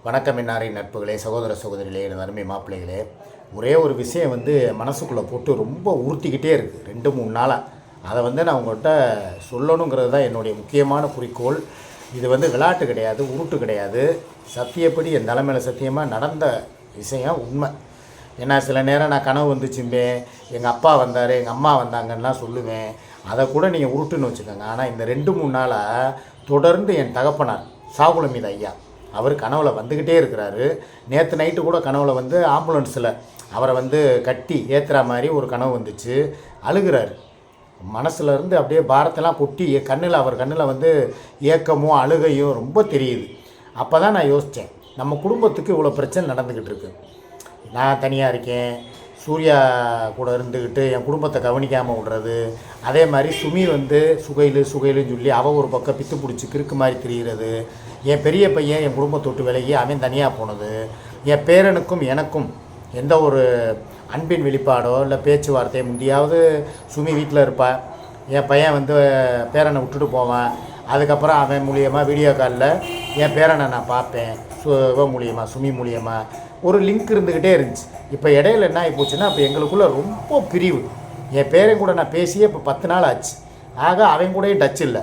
வணக்கம் என்னாரி நட்புகளே, சகோதர சகோதரிகளே, எனது அருமை மாப்பிள்ளைகளே. ஒரே ஒரு விஷயம் மனசுக்குள்ளே போட்டு ரொம்ப உறுத்திக்கிட்டே இருக்குது 2-3 நாளாக. அதை நான் உங்கள்கிட்ட சொல்லணுங்கிறது தான் என்னுடைய முக்கியமான குறிக்கோள். இது விளையாட்டு கிடையாது, உருட்டு கிடையாது. சத்தியப்படி என் தலைமையில் சத்தியமாக நடந்த விஷயம் உண்மை. ஏன்னா சில நேரம் நான் கனவு வந்துச்சும்பேன், எங்கள் அப்பா வந்தார், எங்கள் அம்மா வந்தாங்கன்னா சொல்லுவேன். அதை கூட நீங்கள் உருட்டுன்னு வச்சுக்கோங்க. ஆனால் இந்த 2-3 நாளாக தொடர்ந்து என் தகப்பனார் சாகுலமீது ஐயா அவர் கனவுல வந்துக்கிட்டே இருக்கிறாரு. நேற்று நைட்டு கூட கனவுல ஆம்புலன்ஸில் அவரை கட்டி ஏற்றுற மாதிரி ஒரு கனவு வந்துச்சு. அழுகிறாரு. மனசுலேருந்து அப்படியே பாரத்தெல்லாம் கொட்டி அவர் கண்ணில் ஏக்கமும் அழுகையும் ரொம்ப தெரியுது. அப்போ தான் நான் யோசித்தேன், நம்ம குடும்பத்துக்கு இவ்வளோ பிரச்சனை நடந்துக்கிட்டு இருக்கு. நான் தனியாக இருக்கேன், சூர்யா கூட இருந்துக்கிட்டு என் குடும்பத்தை கவனிக்காமல் விடுறது. அதே மாதிரி சுமி சுகையிலுன்னு சொல்லி அவள் ஒரு பக்கம் பித்து பிடிச்சி கிறுக்கு மாதிரி தெரிகிறது. என் பெரிய பையன் என் குடும்பத்தை விட்டு விலகி அவன் தனியாக போனது. என் பேரனுக்கும் எனக்கும் எந்த ஒரு அன்பின் வெளிப்பாடோ இல்லை பேச்சுவார்த்தை. முந்தியாவது சுமி வீட்டில் இருப்பாள், என் பையன் பேரனை விட்டுட்டு போவான். அதுக்கப்புறம் அவன் மூலியமாக வீடியோ காலில் என் பேரனை நான் பார்ப்பேன். மூலியமாக சுமி மூலியமாக ஒரு லிங்க் இருந்துக்கிட்டே இருந்துச்சு. இப்போ இடையில என்ன ஆகி போச்சுன்னா, இப்போ எங்களுக்குள்ளே ரொம்ப பிரிவு. என் பேரன் கூட நான் பேசியே இப்போ 10 நாள் ஆச்சு. ஆக அவன் கூடயும் டச் இல்லை.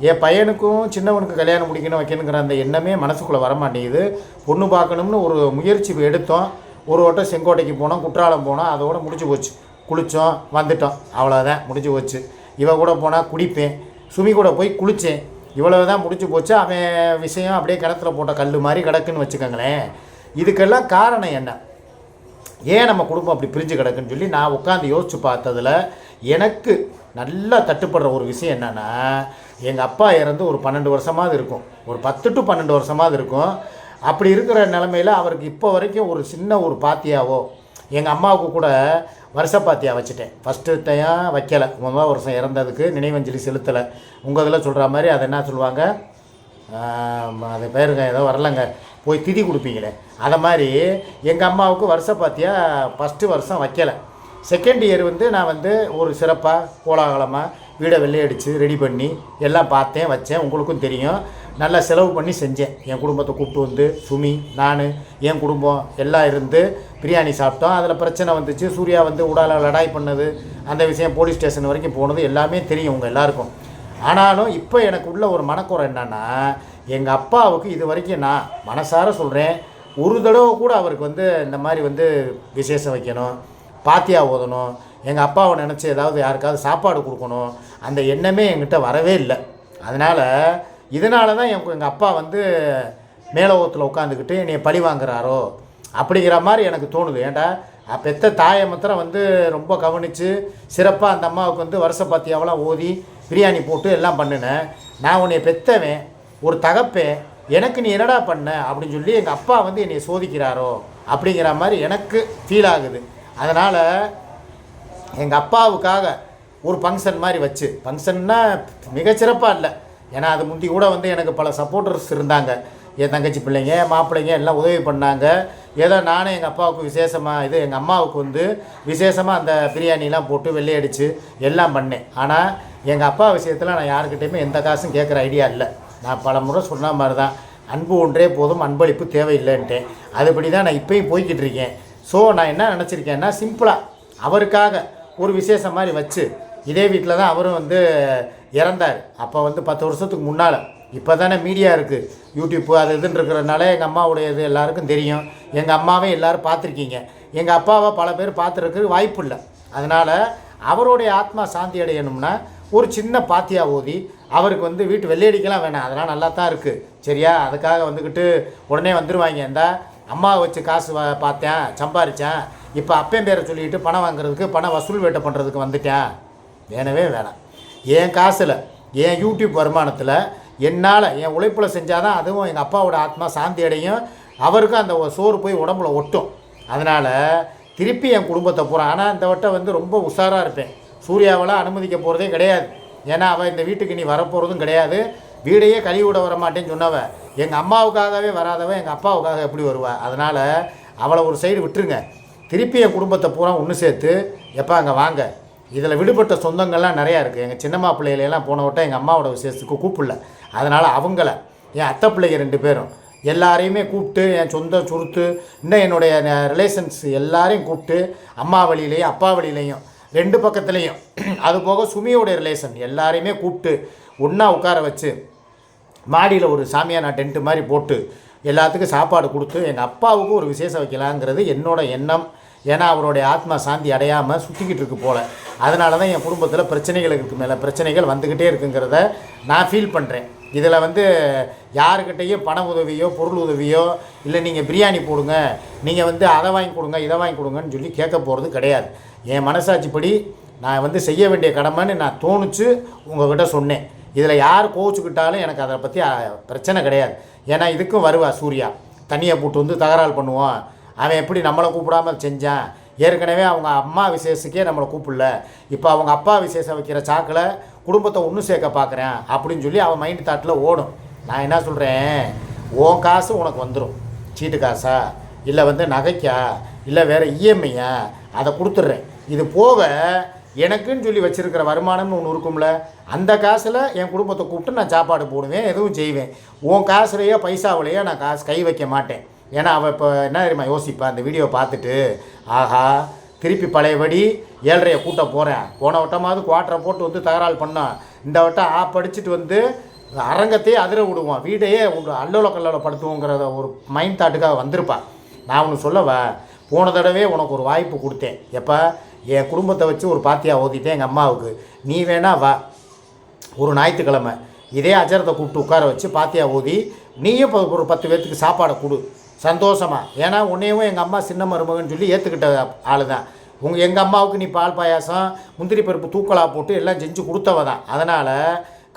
என் பையனுக்கும் சின்னவனுக்கு கல்யாணம் முடிக்கணும் வைக்கணுங்கிற அந்த எண்ணமே மனசுக்குள்ளே வரமாட்டேங்குது. பொண்ணு பார்க்கணும்னு ஒரு முயற்சி எடுத்தோம். ஒரு வட்டம் செங்கோட்டைக்கு போனோம், குற்றாலம் போனோம், அதோட முடிஞ்சு போச்சு. குளித்தோம், வந்துட்டோம், அவ்வளோதான் முடிஞ்சு போச்சு. இவன் கூட போனால் குடிப்பேன், சுமி கூட போய் குளித்தேன், இவ்வளவு தான் முடிஞ்சு போச்சு. அவன் விஷயம் அப்படியே கிணத்துல போட்ட கல் மாதிரி கிடக்குன்னு வச்சுக்கோங்களேன். இதுக்கெல்லாம் காரணம் என்ன? ஏன் நம்ம குடும்பம் அப்படி பிரிஞ்சு கிடக்குன்னு சொல்லி நான் உட்காந்து யோசித்து பார்த்ததில் எனக்கு நல்லா தட்டுப்படுற ஒரு விஷயம் என்னென்னா, எங்கள் அப்பா இறந்து ஒரு 12 வருஷமாவது இருக்கும், ஒரு 10 to 12 வருஷமாவது இருக்கும். அப்படி இருக்கிற நிலமையில் அவருக்கு இப்போ வரைக்கும் ஒரு சின்ன ஒரு பாத்தியாவோ, எங்கள் அம்மாவுக்கு கூட வருஷ பாத்தியா வச்சுட்டேன். ஃபஸ்ட்டு டைம் வைக்கலை, 1 வருஷம் இறந்ததுக்கு நினைவஞ்சலி செலுத்தலை. உங்கள் இதில் சொல்கிற மாதிரி அதை என்ன சொல்லுவாங்க, அது பேருங்க ஏதோ வரலைங்க, போய் திதி கொடுப்பீங்களே, அதை மாதிரி எங்கள் அம்மாவுக்கு வருஷ பாத்தியா ஃபஸ்ட்டு வருஷம் வைக்கலை. செகண்ட் இயர் நான் ஒரு சிறப்பாக கோலாகலமாக வீடை வெள்ளையடித்து ரெடி பண்ணி எல்லாம் பார்த்தேன், வச்சேன். உங்களுக்கும் தெரியும், நல்லா செலவு பண்ணி செஞ்சேன். என் குடும்பத்தை கூப்பிட்டு சுமி, நான், என் குடும்பம் எல்லாம் இருந்து பிரியாணி சாப்பிட்டோம். அதில் பிரச்சனை வந்துச்சு. சூர்யா உடால லடாய் பண்ணது, அந்த விஷயம் போலீஸ் ஸ்டேஷன் வரைக்கும் போனது எல்லாமே தெரியும் உங்கள் எல்லாருக்கும். ஆனாலும் இப்போ எனக்கு உள்ள ஒரு மனக்குறை என்னன்னா, எங்கள் அப்பாவுக்கு இது வரைக்கும் நான் மனசார சொல்கிறேன், ஒரு தடவை கூட அவருக்கு இந்த மாதிரி விசேஷம் வைக்கணும், பாத்தியா ஓதணும், எங்கள் அப்பாவை நினச்சி ஏதாவது யாருக்காவது சாப்பாடு கொடுக்கணும், அந்த எண்ணமே என்கிட்ட வரவே இல்லை. இதனால தான் எங்கள் அப்பா மேலோகத்தில் உட்காந்துக்கிட்டு என்னை பழி வாங்குறாரோ அப்படிங்கிற மாதிரி எனக்கு தோணுது. ஏன்டா பெத்த தாயை மாத்திரம் ரொம்ப கவனித்து சிறப்பாக அந்த அம்மாவுக்கு வருஷ பாத்தியாவெல்லாம் ஓதி பிரியாணி போட்டு எல்லாம் பண்ணினேன். நான் உன்னை பெத்தவன், ஒரு தகப்பேன், எனக்கு நீ என்னடா பண்ண அப்படின்னு சொல்லி எங்கள் அப்பா என்னை சோதிக்கிறாரோ அப்படிங்கிற மாதிரி எனக்கு ஃபீல் ஆகுது. அதனால் எங்கள் அப்பாவுக்காக ஒரு ஃபங்க்ஷன் மாதிரி வச்சு, ஃபங்க்ஷன்னா மிகச்சிறப்பாக இல்லை, ஏன்னா அது முந்தி கூட எனக்கு பல சப்போர்ட்டர்ஸ் இருந்தாங்க. என் தங்கச்சி பிள்ளைங்க, மாப்பிள்ளைங்க எல்லாம் உதவி பண்ணாங்க. ஏதோ நானே எங்கள் அப்பாவுக்கு விசேஷமாக எங்கள் அம்மாவுக்கு விசேஷமாக அந்த பிரியாணிலாம் போட்டு வெள்ளையடித்து எல்லாம் பண்ணேன். ஆனால் எங்கள் அப்பா விஷயத்தில் நான் யாருக்கிட்டையுமே எந்த காசும் கேட்குற ஐடியா இல்லை. நான் பல முறை சொன்ன மாதிரி தான், அன்பு ஒன்றே போதும், அன்பளிப்பு தேவையில்லைன்ட்டேன். அதுபடி தான் நான் இப்போயும் போய்கிட்டு இருக்கேன். ஸோ நான் என்ன நினச்சிருக்கேன்னா, சிம்பிளாக அவருக்காக ஒரு விசேஷம் மாதிரி வச்சு, இதே வீட்டில் தான் அவரும் இறந்தார். அப்போ 10 வருஷத்துக்கு முன்னால். இப்போ தானே மீடியா இருக்குது, யூடியூப்பு அது இதுன்னு இருக்கிறதுனால எங்கள் அம்மாவுடைய இது எல்லாருக்கும் தெரியும். எங்கள் அம்மாவே எல்லோரும் பார்த்துருக்கீங்க, எங்கள் அப்பாவை பல பேர் பார்த்துருக்கு வாய்ப்பு இல்லை. அதனால் அவருடைய ஆத்மா சாந்தி அடையணும்னா ஒரு சின்ன பாத்தியா ஓதி அவருக்கு வீட்டு வெள்ளையடிக்கலாம் வேணாம், அதெல்லாம் நல்லா தான் இருக்குது சரியா. அதுக்காக உடனே வந்துடுவாங்க. இந்த அம்மாவை வச்சு காசு பார்த்தேன், சம்பாரித்தேன், இப்போ அப்பன் பேரை சொல்லிவிட்டு பணம் வாங்குறதுக்கு, பணம் வசூல் வேட்டை பண்ணுறதுக்கு வந்துட்டேன். வேணவே வேணாம். என் காசில், என் யூடியூப் வருமானத்தில், என்னால், என் உழைப்பில் செஞ்சால் தான் அதுவும் எங்கள் அப்பாவோட ஆத்மா சாந்தி அடையும், அவருக்கும் அந்த சோறு போய் உடம்புல ஒட்டும். அதனால் திருப்பி என் குடும்பத்தை போகிறேன். ஆனால் இந்த வட்டம் ரொம்ப உஷாராக இருப்பேன். சூர்யாவெல்லாம் அனுமதிக்க போகிறதே கிடையாது. ஏன்னா அவள் இந்த வீட்டுக்கு நீ வரப்போகிறதும் கிடையாது. வீடையே கழுவி விட வரமாட்டேன்னு சொன்னவன், எங்கள் அம்மாவுக்காகவே வராதவன் எங்கள் அப்பாவுக்காக எப்படி வருவாள்? அதனால் அவளை ஒரு சைடு விட்டுருங்க. திருப்பி என் குடும்பத்தை பூரா ஒன்று சேர்த்து, எப்போ அங்கே வாங்க, இதில் விடுபட்ட சொந்தங்கள்லாம் நிறையா இருக்குது. எங்கள் சின்னம்மா பிள்ளைகளெல்லாம் போன வட்டம் எங்கள் அம்மாவோட விசேஷத்துக்கு கூப்பிடல. அதனால் அவங்கள, என் அத்தை பிள்ளைங்க 2 பேரும், எல்லாரையுமே கூப்பிட்டு என் சொந்த சுருத்து இன்னும் என்னுடைய ரிலேஷன்ஸ் எல்லாரையும் கூப்பிட்டு அம்மா வழியிலையும் அப்பா வழியிலையும் 2 பக்கத்துலேயும் அது போக சுமியோடைய ரிலேஷன் எல்லாரையுமே கூப்பிட்டு ஒன்றா உட்கார வச்சு மாடியில் ஒரு சாமியானா டென்ட்டு மாதிரி போட்டு எல்லாத்துக்கும் சாப்பாடு கொடுத்து எங்கள் அப்பாவுக்கு ஒரு விசேஷம் வைக்கலாங்கிறது என்னோடய எண்ணம். ஏன்னா அவருடைய ஆத்மா சாந்தி அடையாமல் சுற்றிக்கிட்டு இருக்கு போல். அதனால தான் என் குடும்பத்தில் பிரச்சனைகளுக்கு மேலே பிரச்சனைகள் வந்துக்கிட்டே இருக்குங்கிறத நான் ஃபீல் பண்ணுறேன். இதில் யாருக்கிட்டேயும் பண உதவியோ பொருள் உதவியோ இல்லை நீங்கள் பிரியாணி போடுங்க, நீங்கள் அதை வாங்கி கொடுங்க இதை வாங்கி கொடுங்கன்னு சொல்லி கேட்க போகிறது கிடையாது. என் மனசாட்சிப்படி நான் செய்ய வேண்டிய கடமைன்னு நான் தோணுச்சு உங்கள்கிட்ட சொன்னேன். இதில் யார் கோவிச்சுக்கிட்டாலும் எனக்கு அதை பற்றி பிரச்சனை கிடையாது. ஏன்னா இதுக்கும் வருவா சூர்யா, தண்ணியை போட்டு தகராறு பண்ணுவான். அவன் எப்படி நம்மளை கூப்பிடாமல் செஞ்சான். ஏற்கனவே அவங்க அம்மா விசேஷத்துக்கே நம்மளை கூப்பிடல, இப்போ அவங்க அப்பா விசேஷம் வைக்கிற சாக்கில் குடும்பத்தை ஒன்று சேர்க்க பார்க்குறேன் அப்படின்னு சொல்லி அவன் மைண்டு தாட்டில் ஓடும். நான் என்ன சொல்கிறேன், உன் காசு உனக்கு வந்துடும், சீட்டு காசா இல்லை நகைக்கா இல்லை வேறு இஎம்ஐயா, அதை கொடுத்துட்றேன். இது போக எனக்குன்னு சொல்லி வச்சுருக்கிற வருமானம்னு ஒன்று இருக்கும்ல, அந்த காசில் என் குடும்பத்தை கூப்பிட்டு நான் சாப்பாடு போடுவேன், எதுவும் செய்வேன். உன் காசுலையோ பைசாவிலையோ நான் காசு கை வைக்க மாட்டேன். ஏன்னா அவள் இப்போ என்ன தெரியுமா யோசிப்பா, அந்த வீடியோ பார்த்துட்டு ஆஹா திருப்பி பழையபடி 7:30 கூட்ட போகிறேன், போன வட்டமாவது குவாட்டரை போட்டு தகராறு பண்ணோம், இந்த வட்டம் படிச்சுட்டு அரங்கத்தையே அதிர விடுவோம், வீட்டையே அல்லோல கல்லோல படுத்துவோங்கிறத ஒரு மைண்ட் தாட்டுக்காக வந்திருப்பா. நான் ஒன்று சொல்லவா, போன தடவை உனக்கு ஒரு வாய்ப்பு கொடுத்தேன். எப்போ என் குடும்பத்தை வச்சு ஒரு பாத்தியாக ஓதிட்டேன் எங்கள் அம்மாவுக்கு, நீ வேணா வா ஒரு ஞாயிற்றுக்கிழமை இதே அஜரத்தை கூப்பிட்டு உட்கார வச்சு பாத்தியாக ஓதி நீயும் ஒரு 10 பேர்த்துக்கு சாப்பாடை கொடு சந்தோஷமாக. ஏன்னா உன்னையும் எங்கள் அம்மா சின்ன மருமகன்னு சொல்லி ஏற்றுக்கிட்ட ஆள் தான். எங்கள் அம்மாவுக்கு நீ பால் பாயாசம் முந்திரி பருப்பு தூக்கலாக போட்டு எல்லாம் செஞ்சு கொடுத்தவ தான். அதனால்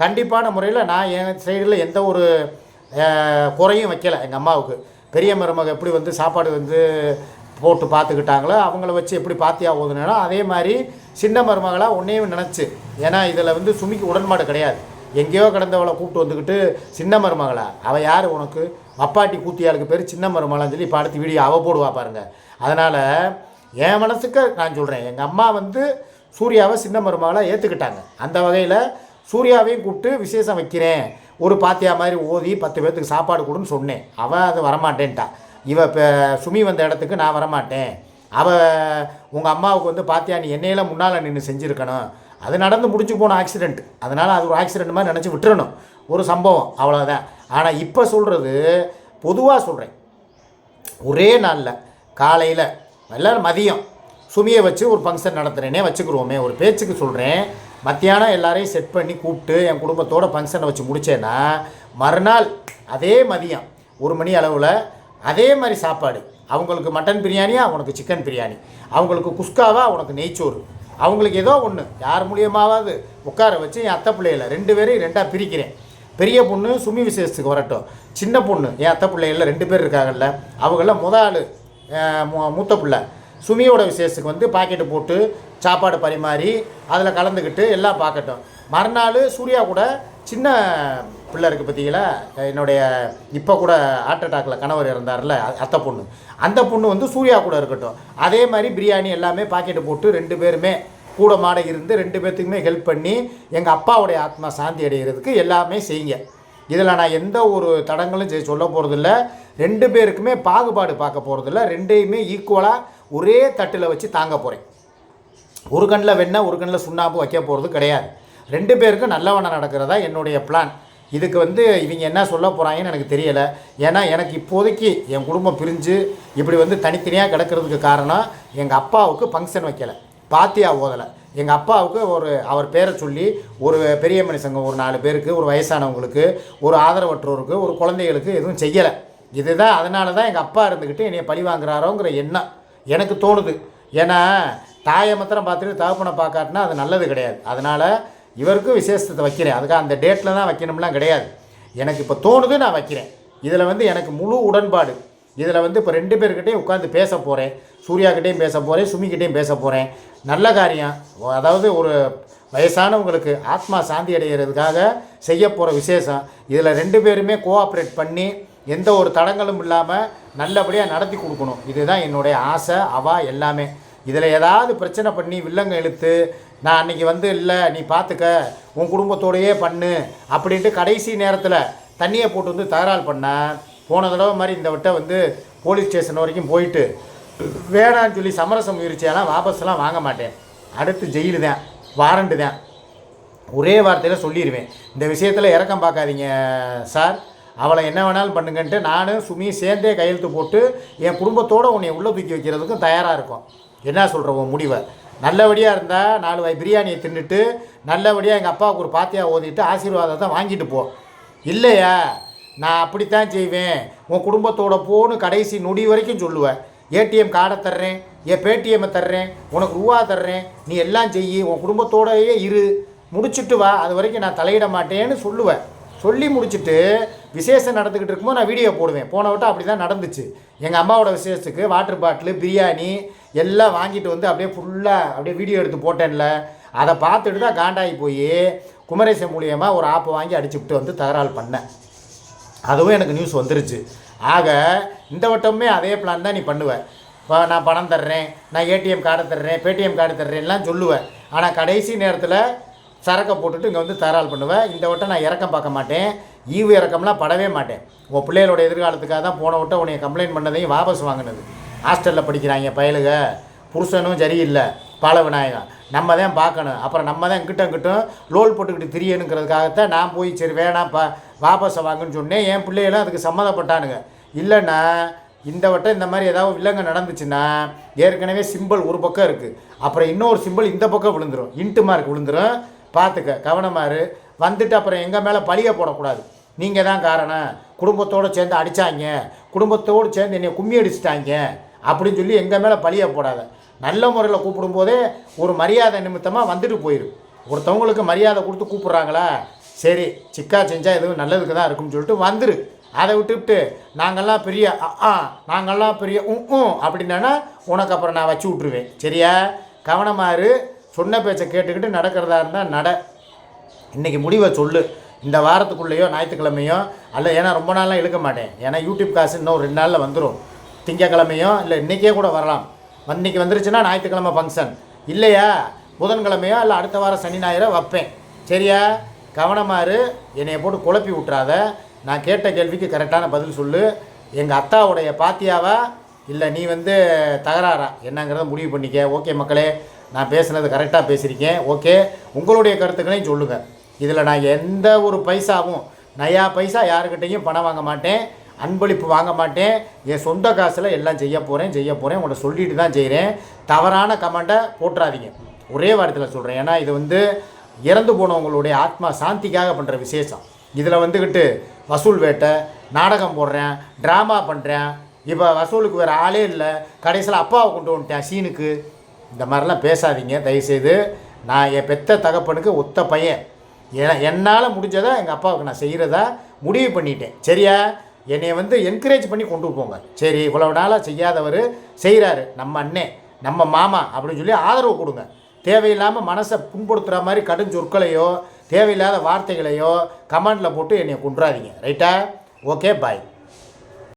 கண்டிப்பான முறையில் நான் என் சைடில் எந்த ஒரு குறையும் வைக்கலை. எங்கள் அம்மாவுக்கு பெரிய மருமக எப்படி சாப்பாடு போட்டு பார்த்துக்கிட்டாங்களோ அவங்கள வச்சு எப்படி பாத்தியாக ஓதுனாலோ அதே மாதிரி சின்ன மருமகளாக உன்னையும் நினச்சி. ஏன்னா இதில் சுமிக்கு உடன்பாடு கிடையாது. எங்கேயோ கிடந்தவளை கூப்பிட்டு வந்துக்கிட்டு சின்ன மருமகளா, அவள் யார் உனக்கு, அப்பாட்டி கூத்தியாளுக்கு பேர் சின்ன மருமகளான்னு சொல்லி இப்போ அடுத்த வீடியோ அவள் போடுவா பாருங்கள். அதனால் என் மனசுக்கு நான் சொல்கிறேன், எங்கள் அம்மா சூர்யாவை சின்ன மருமகளாக ஏற்றுக்கிட்டாங்க. அந்த வகையில் சூர்யாவையும் கூப்பிட்டு விசேஷம் வைக்கிறேன், ஒரு பாத்தியா மாதிரி ஓதி 10 பேர்த்துக்கு சாப்பாடு கொடுன்னு சொன்னேன். அவள் அது வரமாட்டேன்ட்டா. இப்போ சுமி வந்த இடத்துக்கு நான் வரமாட்டேன், அவள் உங்கள் அம்மாவுக்கு பாத்தியா நீ என்னையெல்லாம் முன்னால் நின்று செஞ்சுருக்கணும், அது நடந்து முடிஞ்சு போன ஆக்சிடெண்ட், அதனால் அது ஒரு ஆக்சிடெண்ட் மாதிரி நினச்சி விட்டுறணும், ஒரு சம்பவம் அவ்வளோதான். ஆனால் இப்போ சொல்கிறது பொதுவாக சொல்கிறேன், ஒரே நாளில் காலையில் எல்லோரும் மதியம் சுமியை வச்சு ஒரு ஃபங்க்ஷன் நடத்துகிறேனே வச்சுக்கிருவோமே, ஒரு பேச்சுக்கு சொல்கிறேன். மத்தியானம் எல்லாரையும் செட் பண்ணி கூப்பிட்டு என் குடும்பத்தோட ஃபங்க்ஷனை வச்சு முடித்தேன்னா மறுநாள் அதே மதியம் 1 மணி அளவில் அதே மாதிரி சாப்பாடு, அவங்களுக்கு மட்டன் பிரியாணியா உனக்கு சிக்கன் பிரியாணி, அவங்களுக்கு குஸ்காவா உனக்கு நெய்ச்சோறு, அவங்களுக்கு ஏதோ ஒன்று யார் மூலியமாவது உட்கார வச்சு என் அத்தை பிள்ளைகளை 2 பேரையும் 2ஆக பிரிக்கிறேன். பெரிய பொண்ணு சுமி விசேஷத்துக்கு வரட்டும், சின்ன பொண்ணு என் அத்தை பிள்ளைகளில் 2 பேர் இருக்காங்கல்ல, அவங்கள முதல் மூத்த பிள்ளை சுமியோட விசேஷத்துக்கு பாக்கெட்டு போட்டு சாப்பாடு பரிமாறி அதில் கலந்துக்கிட்டு எல்லாம் பார்க்கட்டும். மறுநாள் சூர்யா கூட சின்ன பிள்ளை இருக்குது பார்த்தீங்களா, என்னுடைய இப்போ கூட ஹார்ட் அட்டாக்கில் கணவர் இறந்தார்ல அத்தை பொண்ணு, அந்த பொண்ணு சூர்யா கூட இருக்கட்டும். அதே மாதிரி பிரியாணி எல்லாமே பாக்கெட்டு போட்டு 2 பேருமே கூட மாட இருந்து 2 பேர்த்துக்குமே ஹெல்ப் பண்ணி எங்கள் அப்பாவுடைய ஆத்மா சாந்தி அடைகிறதுக்கு எல்லாமே செய்யுங்க. இதில் நான் எந்த ஒரு தடங்களும் சொல்ல போகிறதில்ல, 2 பேருக்குமே பாகுபாடு பார்க்க போகிறதில்ல, 2யுமே ஈக்குவலாக ஒரே தட்டில் வச்சு தாங்க போகிறேன். ஒரு கண்ணில் வெண்ணெய் ஒரு கண்ணில் சுண்ணாம்பு வைக்க போகிறது கிடையாது. 2 பேருக்கும் நல்லவண்ணம் நடக்கிறதா என்னுடைய பிளான். இதுக்கு இவங்க என்ன சொல்ல போகிறாங்கன்னு எனக்கு தெரியலை. ஏன்னா எனக்கு இப்போதைக்கு என் குடும்பம் பிரிஞ்சு இப்படி தனித்தனியாக கிடக்கிறதுக்கு காரணம் எங்கள் அப்பாவுக்கு ஃபங்க்ஷன் வைக்கலை, பாத்தியா ஓதலை. எங்கள் அப்பாவுக்கு அவர் பேரை சொல்லி ஒரு பெரிய மனுஷங்க ஒரு 4 பேருக்கு, ஒரு வயசானவங்களுக்கு, ஒரு ஆதரவற்றோருக்கு, ஒரு குழந்தைகளுக்கு எதுவும் செய்யலை. இதுதான் அதனால தான் எங்கள் அப்பா இருந்துக்கிட்டு என்னை பழி வாங்குறாரோங்கிற எண்ணம் எனக்கு தோணுது. ஏன்னா தாயை மாத்திரம் பார்த்துட்டு தகப்பனை பார்க்காட்டினா அது நல்லது கிடையாது. அதனால் இவருக்கும் விசேஷத்தை வைக்கிறேன். அதுக்காக அந்த டேட்டில் தான் வைக்கணும்லாம் கிடையாது, எனக்கு இப்போ தோணுது நான் வைக்கிறேன். இதில் எனக்கு முழு உடன்பாடு. இதில் இப்போ 2 பேர்கிட்டையும் உட்காந்து பேச போகிறேன், சூர்யாக்கிட்டையும் பேச போகிறேன், சுமிக்கிட்டையும் பேச போகிறேன். நல்ல காரியம், அதாவது ஒரு வயசானவங்களுக்கு ஆத்மா சாந்தி அடைகிறதுக்காக செய்ய போகிற விசேஷம். இதில் 2 பேருமே கோஆப்ரேட் பண்ணி எந்த ஒரு தடங்களும் இல்லாமல் நல்லபடியாக நடத்தி கொடுக்கணும். இதுதான் என்னுடைய ஆசை, எல்லாமே. இதில் ஏதாவது பிரச்சனை பண்ணி வில்லங்க இழுத்து நான் அன்றைக்கி இல்லை நீ பார்த்துக்க உன் குடும்பத்தோடையே பண்ணு அப்படின்ட்டு கடைசி நேரத்தில் தண்ணியை போட்டு தகராறு பண்ணால் போன தடவை மாதிரி இந்த வட்டம் வந்து போலீஸ் ஸ்டேஷன் வரைக்கும் போயிட்டு வேணான்னு சொல்லி சமரசம் முயற்சியெல்லாம் வாபஸ்லாம் வாங்க மாட்டேன். அடுத்து ஜெயிலு தான், வாரண்டு தான். ஒரே வார்த்தையில் சொல்லிடுவேன், இந்த விஷயத்தில் இறக்கம் பார்க்காதீங்க சார், அவளை என்ன வேணாலும் பண்ணுங்கன்ட்டு நானும் சுமி சேர்ந்தே கையெழுத்து போட்டு என் குடும்பத்தோடு உன்னை உள்ளே தூக்கி வைக்கிறதுக்கும் தயாராக இருக்கும். என்ன சொல்கிற உன் முடிவை? நல்லபடியாக இருந்தால் 4 வாய் பிரியாணியை தின்னுட்டு நல்லபடியாக எங்கள் அப்பாவுக்கு ஒரு பாத்தியா ஓதிட்டு ஆசீர்வாதத்தை வாங்கிட்டு போ. இல்லையா நான் அப்படித்தான் செய்வேன். உன் குடும்பத்தோட போன்னு கடைசி நொடி வரைக்கும் சொல்லுவேன். ஏடிஎம் கார்டை தர்றேன், என் பேடிஎம்மை தர்றேன், உனக்கு ரூபா தர்றேன், நீ எல்லாம் செய்யி, உன் குடும்பத்தோடையே இரு, முடிச்சுட்டு வா, அது வரைக்கும் நான் தலையிட மாட்டேன்னு சொல்லுவேன். சொல்லி முடிச்சுட்டு விசேஷம் நடந்துக்கிட்டு இருக்கும்போது நான் வீடியோ போடுவேன். போன வட்டம் அப்படி தான் நடந்துச்சு. எங்கள் அம்மாவோட விசேஷத்துக்கு வாட்டர் பாட்டிலு பிரியாணி எல்லாம் வாங்கிட்டு வந்து அப்படியே ஃபுல்லாக அப்படியே வீடியோ எடுத்து போட்டேன்ல, அதை பார்த்துட்டு தான் காண்டாகி போய் குமரேசன் மூலியமாக ஒரு ஆப்பை வாங்கி அடிச்சுவிட்டு வந்து தகராறு பண்ணேன். அதுவும் எனக்கு நியூஸ் வந்துருச்சு. ஆக இந்த வட்டமே அதே பிளான் தான் நீ பண்ணுவேன். இப்போ நான் பணம் தர்றேன், நான் ஏடிஎம் கார்டை தர்றேன், பேடிஎம் கார்டு தர்றேன்லாம் சொல்லுவேன். ஆனால் கடைசி நேரத்தில் சரக்கை போட்டுட்டு இங்கே வந்து தகராறு பண்ணுவேன். இந்த வட்டம் நான் இறக்கம் பார்க்க மாட்டேன், ஈவு இறக்கம்லாம் படவே மாட்டேன். உன் பிள்ளைகளோட எதிர்காலத்துக்காக தான் போன வட்டம் உன்னை கம்ப்ளைண்ட் பண்ணதையும் வாபஸ் வாங்கினது. ஹாஸ்டலில் படிக்கிறாங்க பயலுக, புருஷனும் சரியில்லை, பால விநாயகம் நம்ம தான் பார்க்கணும். அப்புறம் நம்ம தான் கிட்டும் லோல் போட்டுக்கிட்டு திரியணுங்கிறதுக்காகத்தான் நான் போய் சரி வேணாம் வாபஸை வாங்குன்னு சொன்னேன். என் பிள்ளைகளும் அதுக்கு சம்மதப்பட்டானுங்க. இல்லைன்னா இந்த வட்டம் இந்த மாதிரி ஏதாவது வில்லங்க நடந்துச்சுன்னா ஏற்கனவே சிம்பிள் ஒரு பக்கம் இருக்குது, அப்புறம் இன்னொரு சிம்பிள் இந்த பக்கம் விழுந்துடும், இன்ட்டு மார்க் விழுந்துடும். பார்த்துக்க, கவனமாரு. வந்துட்டு அப்புறம் எங்கள் மேலே பழிய போடக்கூடாது. நீங்கள் தான் காரணம், குடும்பத்தோடு சேர்ந்து அடித்தாங்க, குடும்பத்தோடு சேர்ந்து என்னை கும்மி அடிச்சிட்டாங்க அப்படின்னு சொல்லி எங்கள் மேலே பழிய போடாத. நல்ல முறையில் கூப்பிடும்போதே ஒரு மரியாதை நிமித்தமாக வந்துட்டு போயிடும். ஒருத்தவங்களுக்கு மரியாதை கொடுத்து கூப்பிட்றாங்களா, சரி சிக்கா செஞ்சால் எதுவும் நல்லதுக்கு தான் இருக்குன்னு சொல்லிட்டு வந்துரு. அதை விட்டுவிட்டு நாங்கள்லாம் பெரிய நாங்கள்லாம் பெரிய அப்படின்னா உனக்கு அப்புறம் நான் வச்சு விட்ருவேன். சரியா? கவனமாரு. சொன்ன பேச்சை கேட்டுக்கிட்டு நடக்கிறதா இருந்தால் நட. இன்றைக்கி முடிவை சொல்லு. இந்த வாரத்துக்குள்ளேயோ ஞாயிற்றுக்கிழமையோ அல்ல, ஏன்னா ரொம்ப நாள்லாம் இழுக்க மாட்டேன். ஏன்னா யூடியூப் காசு இன்னும் 2 நாளில் வந்துடும். திங்கக்கிழமையோ இல்லை இன்றைக்கே கூட வரலாம். இன்றைக்கி வந்துருச்சுன்னா ஞாயிற்றுக்கிழமை ஃபங்க்ஷன், இல்லையா புதன்கிழமையோ இல்லை அடுத்த வாரம் சனி ஞாயிறோ வைப்பேன். சரியா? கவனமாரு. என்னையை போட்டு குழப்பி விட்றாத. நான் கேட்ட கேள்விக்கு கரெக்டான பதில் சொல்லு. எங்கள் அத்தாவுடைய பாத்தியாவா இல்லை நீ வந்து தகராறா என்னங்கிறத முடிவு பண்ணிக்க. ஓகே மக்களே, நான் பேசுனது கரெக்டாக பேசியிருக்கேன். ஓகே, உங்களுடைய கருத்துக்களையும் சொல்லுங்கள். இதில் நான் எந்த ஒரு பைசாவும் நயா பைசா யாருக்கிட்டையும் பணம் வாங்க மாட்டேன், அன்பளிப்பு வாங்க மாட்டேன். என் சொந்த காசில் எல்லாம் செய்ய போகிறேன் உங்கள்கிட்ட சொல்லிட்டு தான் செய்கிறேன். தவறான கமெண்ட்டை போட்டுறாதீங்க. ஒரே வாரத்தில் சொல்கிறேன். ஏன்னா இது வந்து இறந்து போனவங்களுடைய ஆத்மா சாந்திக்காக பண்ணுற விசேஷம். இதில் வந்துக்கிட்டு வசூல் வேட்டை, நாடகம் போடுறேன், ட்ராமா பண்ணுறேன், இப்போ வசூலுக்கு வேறு ஆளே இல்லை, கடைசியில் அப்பாவை கொண்டு வந்துட்டேன் சீனுக்கு. இந்த மாதிரிலாம் பேசாதீங்க தயவுசெய்து. நான் என் பெத்த தகப்பனுக்கு ஒத்த பையன். என்னால் முடிஞ்சதை எங்கள் அப்பாவுக்கு நான் செய்கிறதா முடிவு பண்ணிட்டேன். சரியா? என்னை வந்து என்கரேஜ் பண்ணி கொண்டு போங்க. சரி, இவ்வளோ நாளாக செய்யாதவர் செய்கிறாரு, நம்ம அண்ணே நம்ம மாமா அப்படின்னு சொல்லி ஆதரவு கொடுங்க. தேவையில்லாமல் மனசை புண்படுத்துகிற மாதிரி கடும் சொற்களையோ தேவையில்லாத வார்த்தைகளையோ கமெண்டில் போட்டு என்னை கொண்டுறாதீங்க. ரைட்டா? ஓகே, பாய்.